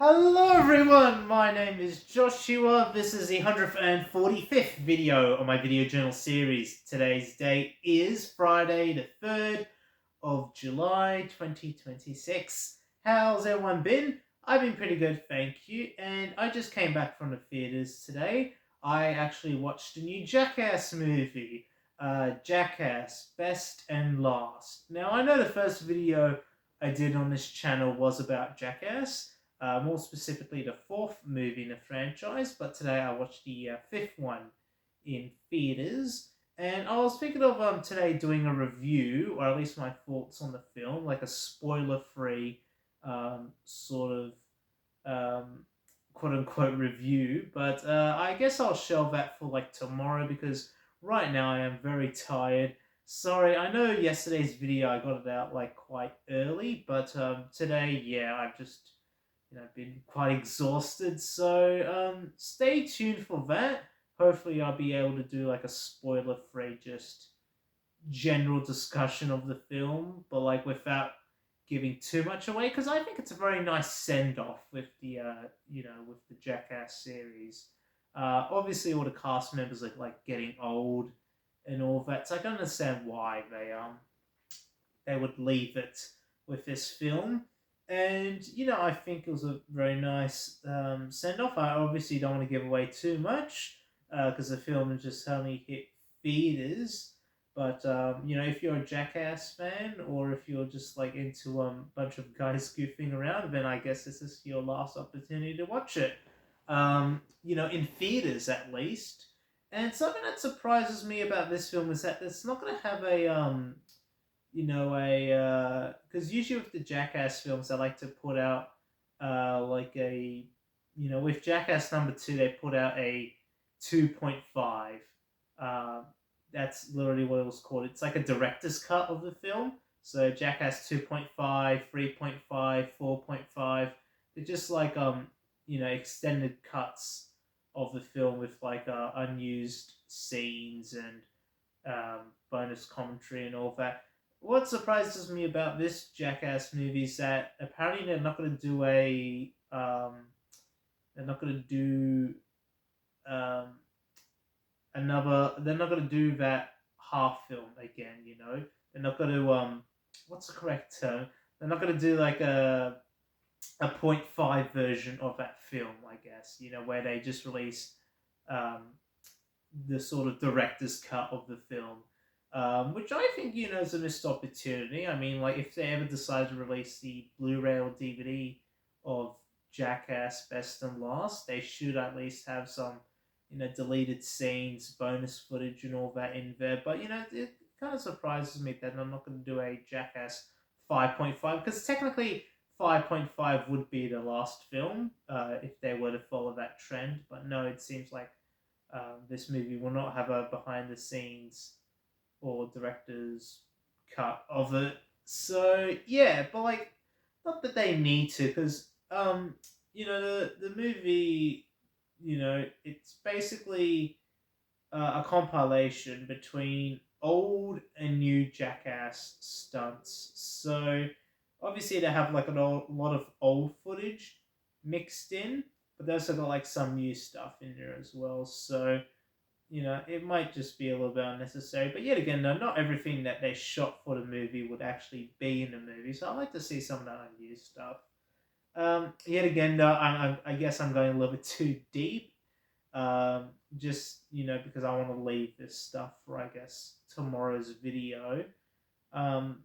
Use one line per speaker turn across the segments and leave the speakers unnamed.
Hello everyone, my name is Joshua. This is the 145th video of my video journal series. Today's date is Friday the 3rd of July 2026. How's everyone been? I've been pretty good, thank you. And I just came back from the theaters today. I actually watched a new Jackass movie. Jackass, Best and Last. Now, I know the first video I did on this channel was about Jackass, more specifically the fourth movie in the franchise, but today I watched the fifth one in theaters. And I was thinking of today doing a review, or at least my thoughts on the film, like a spoiler-free sort of quote-unquote review. But I guess I'll shelve that for like tomorrow because right now I am very tired. Sorry, I know yesterday's video I got it out like quite early, but today, yeah, I've just been quite exhausted. So stay tuned for that. Hopefully, I'll be able to do like a spoiler-free, just general discussion of the film, but like without giving too much away. Because I think it's a very nice send-off with the with the Jackass series. Obviously, all the cast members are like getting old and all that, so I can understand why they would leave it with this film. And I think it was a very nice send off. I obviously don't want to give away too much because the film has just only hit theaters. But if you're a Jackass fan, or if you're just like into a bunch of guys goofing around, then I guess this is your last opportunity to watch it. In theaters at least. And something that surprises me about this film is that it's not going to have a a because usually with the Jackass films, they like to put out like a with Jackass number two, they put out a 2.5. That's literally what it was called. It's like a director's cut of the film. So Jackass 2.5, 3.5, 4.5. They're just like extended cuts of the film with like unused scenes and bonus commentary and all that. What surprises me about this Jackass movie is that apparently they're not going to do they're not going to do um, they're not going to do that half film again. They're not going to what's the correct term? They're not going to do like a point five version of that film, I guess. Where they just release um, the sort of director's cut of the film, which I think is a missed opportunity. I mean, like if they ever decide to release the Blu-ray or DVD of Jackass Best and Last, they should at least have some deleted scenes, bonus footage, and all that in there. But it kind of surprises me that I'm not going to do a Jackass 5.5 because technically 5.5 would be the last film if they were to follow that trend. But no, it seems like this movie will not have a behind the scenes or director's cut of it. So yeah, but like, not that they need to, because the movie, it's basically a compilation between old and new Jackass stunts. So obviously they have like lot of old footage mixed in, but they also got like some new stuff in there as well. So it might just be a little bit unnecessary. But yet again, no, not everything that they shot for the movie would actually be in the movie. So I like to see some of that unused stuff. Yet again, though, I guess I'm going a little bit too deep. Just because I want to leave this stuff for I guess tomorrow's video. Um,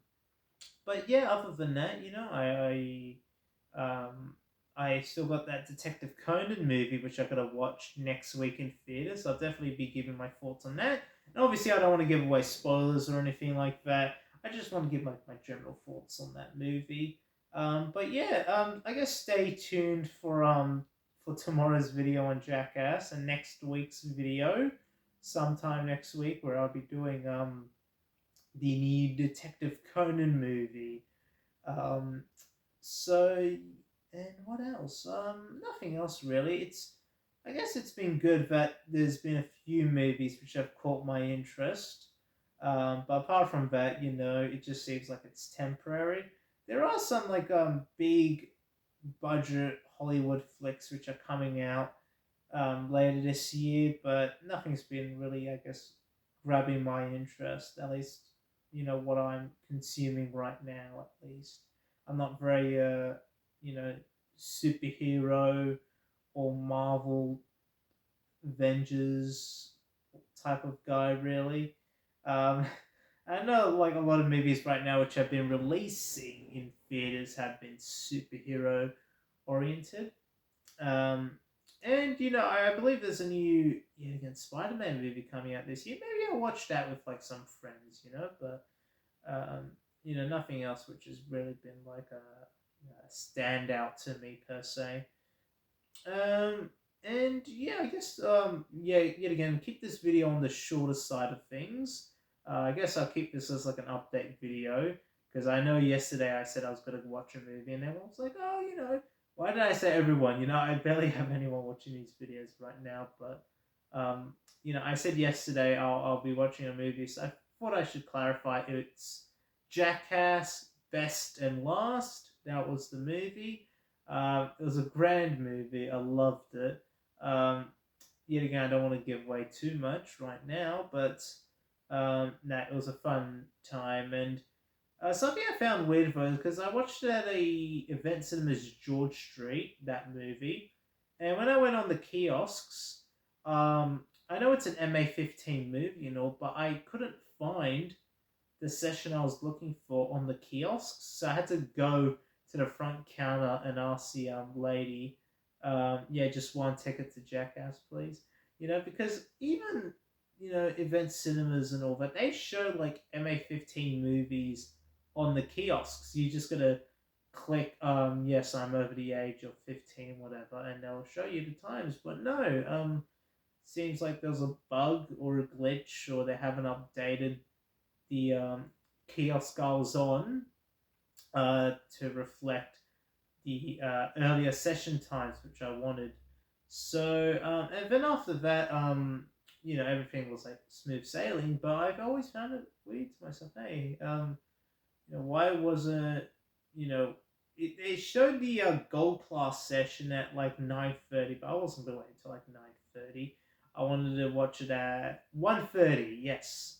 but yeah, other than that, I still got that Detective Conan movie, which I gotta watch next week in theaters. So I'll definitely be giving my thoughts on that. And obviously, I don't want to give away spoilers or anything like that. I just want to give my general thoughts on that movie. But yeah, I guess stay tuned for tomorrow's video on Jackass and next week's video, sometime next week, where I'll be doing the new Detective Conan movie. Um, so, and what else? Nothing else really. I guess it's been good that there's been a few movies which have caught my interest. But apart from that, it just seems like it's temporary. There are some like big budget Hollywood flicks which are coming out later this year, but nothing's been really, I guess, grabbing my interest. At least, what I'm consuming right now. At least, I'm not very, you know, superhero or Marvel Avengers type of guy, really. Um, I know, like a lot of movies right now which have been releasing in theaters have been superhero oriented. Um, and I believe there's a new yet again Spider-Man movie coming out this year. Maybe I'll watch that with like some friends, but nothing else which has really been like a standout to me per se. Um, and yeah, I guess yeah, yet again, keep this video on the shorter side of things. I guess I'll keep this as like an update video because I know yesterday I said I was gonna watch a movie and everyone was like, oh, why did I say everyone? I barely have anyone watching these videos right now, but I said yesterday I'll be watching a movie, so I thought I should clarify. It's Jackass Best and Last. That was the movie. It was a grand movie. I loved it. Um, Yet again, I don't want to give away too much right now, but no, it was a fun time. And something I found weird was because I watched it at a event cinemas George Street, that movie, and when I went on the kiosks, I know it's an MA-15 movie and all, but I couldn't find the session I was looking for on the kiosks, so I had to go to the front counter and ask the lady, yeah, just one ticket to Jackass, please. Because even event cinemas and all that, they show like MA-15 movies on the kiosks. You just gotta click, yes, I'm over the age of 15, whatever, and they'll show you the times. But no, seems like there's a bug or a glitch, or they haven't updated the kiosk I was on to reflect the earlier session times which I wanted. So and then after that, everything was like smooth sailing. But I've always found it weird to myself. Hey, why wasn't they showed the gold class session at like 9:30, but I wasn't going to wait until like 9:30. I wanted to watch it at 1:30. Yes.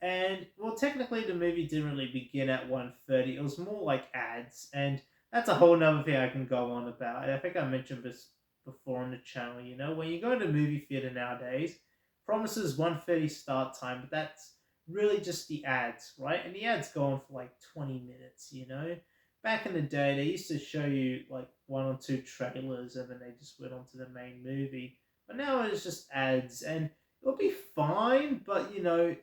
And well, technically, the movie didn't really begin at 1:30. It was more like ads, and that's a whole nother thing I can go on about. I think I mentioned this before on the channel. When you go to a movie theater nowadays, promises 1:30 start time, but that's really just the ads, right? And the ads go on for like 20 minutes. Back in the day, they used to show you like one or two trailers, and then they just went on to the main movie. But now it's just ads, and it'll be fine, but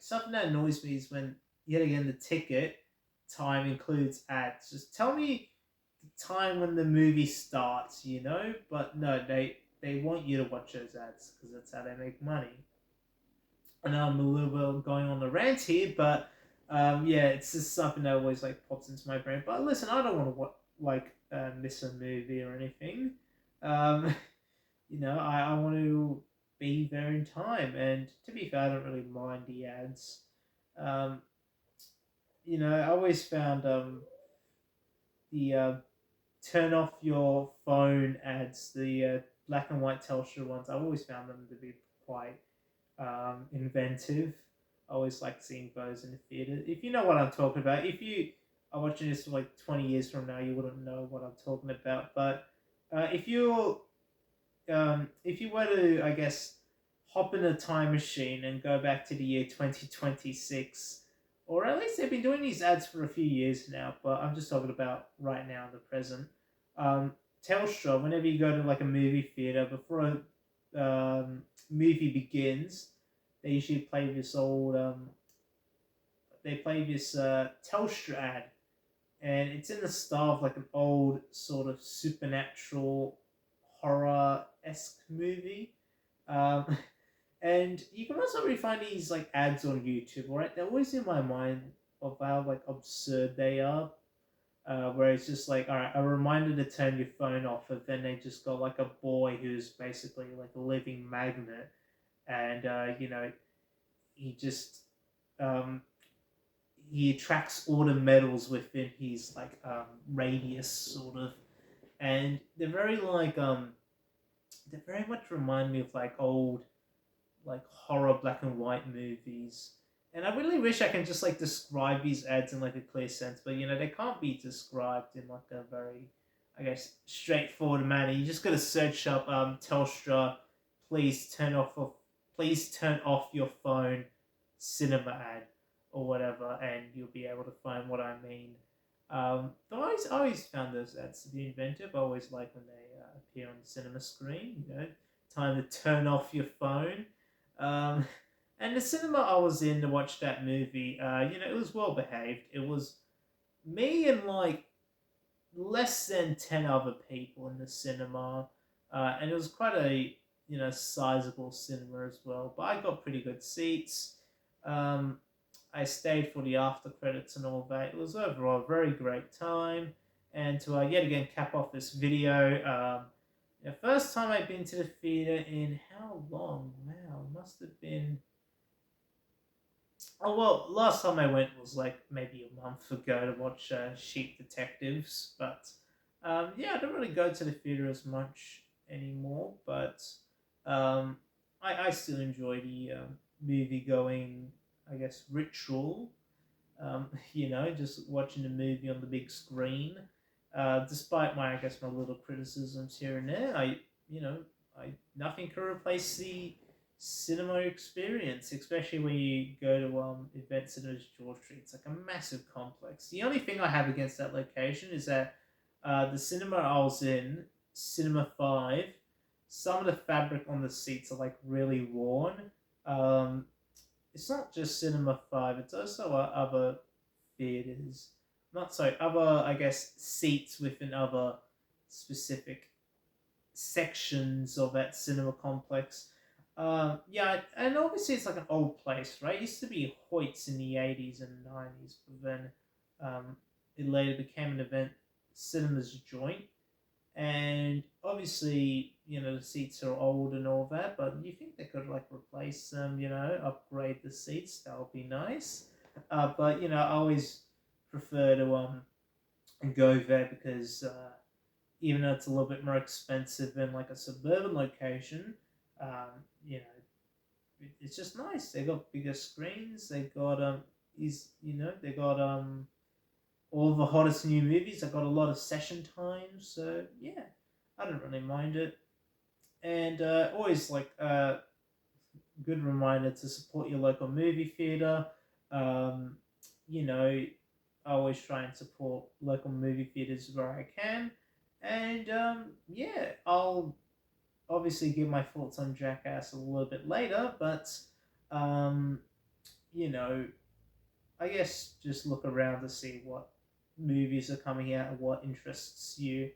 something that annoys me is when yet again the ticket time includes ads. Just tell me the time when the movie starts, But no, they want you to watch those ads because that's how they make money. I know I'm a little bit going on the rant here, but yeah, it's just something that always like pops into my brain. But listen, I don't want to miss a movie or anything. Um, I want to be there in time. And to be fair, I don't really mind the ads. Um, I always found the turn off your phone ads, the black and white Telstra ones. I've always found them to be quite inventive. I always like seeing those in the theater. If you know what I'm talking about, if you are watching this for like 20 years from now, you wouldn't know what I'm talking about. But if you were to, I guess, hop in a time machine and go back to the year 2026, or at least they've been doing these ads for a few years now, but I'm just talking about right now in the present. Telstra, whenever you go to like a movie theater, before a movie begins, they usually play this Telstra ad, and it's in the style of like an old sort of supernatural horror esque movie. Um, and you can also really find these like ads on YouTube, right? They're always in my mind of how like absurd they are. Where it's just like, all right, a reminder to turn your phone off, and then they just got like a boy who's basically like a living magnet, and he just um, he attracts all the metals within his like radius sort of, and they very much remind me of like old like horror black and white movies. And I really wish I can just like describe these ads in like a clear sense, but they can't be described in like a very, I guess, straightforward manner. You just gotta search up Telstra, please turn please turn off your phone, cinema ad, or whatever, and you'll be able to find what I mean. But I always found those ads to be inventive. I always like when they appear on the cinema screen. Time to turn off your phone. Um, and the cinema I was in to watch that movie, it was well behaved. It was me and like less than 10 other people in the cinema. And it was quite a, sizable cinema as well. But I got pretty good seats. Um, I stayed for the after credits and all that. It was overall a very great time. And to yet again cap off this video, the first time I've been to the theater in how long? Wow, must have been. Oh well, last time I went was like maybe a month ago to watch Sheep Detectives, but yeah, I don't really go to the theater as much anymore. But um, I still enjoy the movie going, I guess, ritual. Just watching the movie on the big screen. Despite my, I guess, my little criticisms here and there, you know, I nothing can replace the cinema experience, especially when you go to Event Cinemas George Street. It's like a massive complex. The only thing I have against that location is that the cinema I was in, Cinema 5, some of the fabric on the seats are like really worn. Um, it's not just Cinema 5, it's also other theaters. Not so, other, I guess, seats within other specific sections of that cinema complex. Yeah, and obviously it's like an old place, right? It used to be Hoyt's in the 80s and 90s, but then it later became an event cinemas joint. And obviously, the seats are old and all that, but you think they could like replace them, upgrade the seats? That would be nice. But I always prefer to go there because even though it's a little bit more expensive than like a suburban location, you know, it's just nice. They got bigger screens. They got they got all the hottest new movies. I got a lot of session time, so yeah, I don't really mind it. And always like good reminder to support your local movie theater. Um, I always try and support local movie theaters where I can. And yeah, I'll obviously give my thoughts on Jackass a little bit later, but um, you know, I guess just look around to see what movies are coming out and what interests you.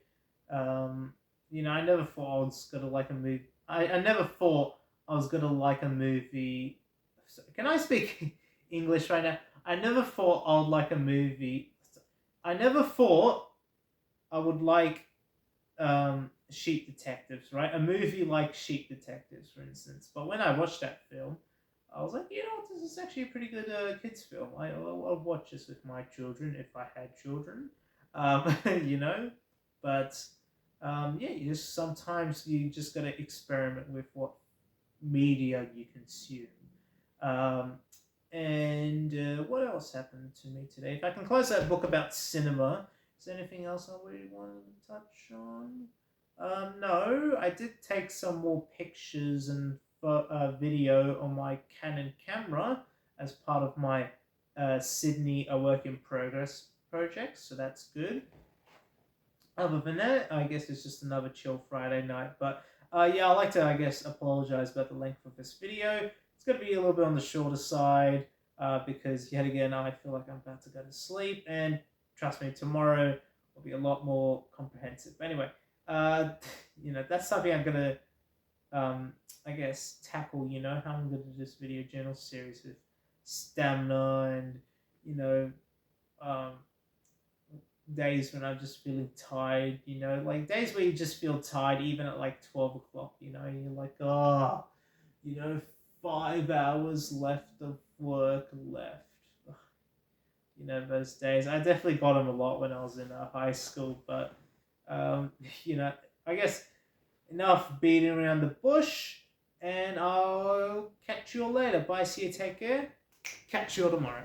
Um, I never thought I was gonna like a movie. I never thought I was gonna like a movie. Can I speak English right now? I never thought I'd like a movie. I never thought I would like Sheep Detectives, right? A movie like Sheep Detectives, for instance. But when I watched that film, I was like, this is actually a pretty good kids film. I'll watch this with my children if I had children, um, you know. But yeah, sometimes you just gotta experiment with what media you consume. Um, and what else happened to me today? If I can close that book about cinema, is there anything else I really wanted to touch on? No, I did take some more pictures and video on my Canon camera as part of my Sydney A Work in Progress project, so that's good. Other than that, I guess it's just another chill Friday night. But yeah, I'd like to, I guess, apologize about the length of this video. It's going to be a little bit on the shorter side because, yet again, I feel like I'm about to go to sleep. And trust me, tomorrow will be a lot more comprehensive. But anyway, uh, that's something I'm going to, I guess, tackle, how I'm going to do this video journal series with stamina and, you know, um, days when I'm just feeling tired, like days where you just feel tired even at like 12 o'clock, you're like, 5 hours left of work left. Those days. I definitely got them a lot when I was in high school, but you know, I guess enough beating around the bush, and I'll catch you all later. Bye, see you, take care. Catch you all tomorrow.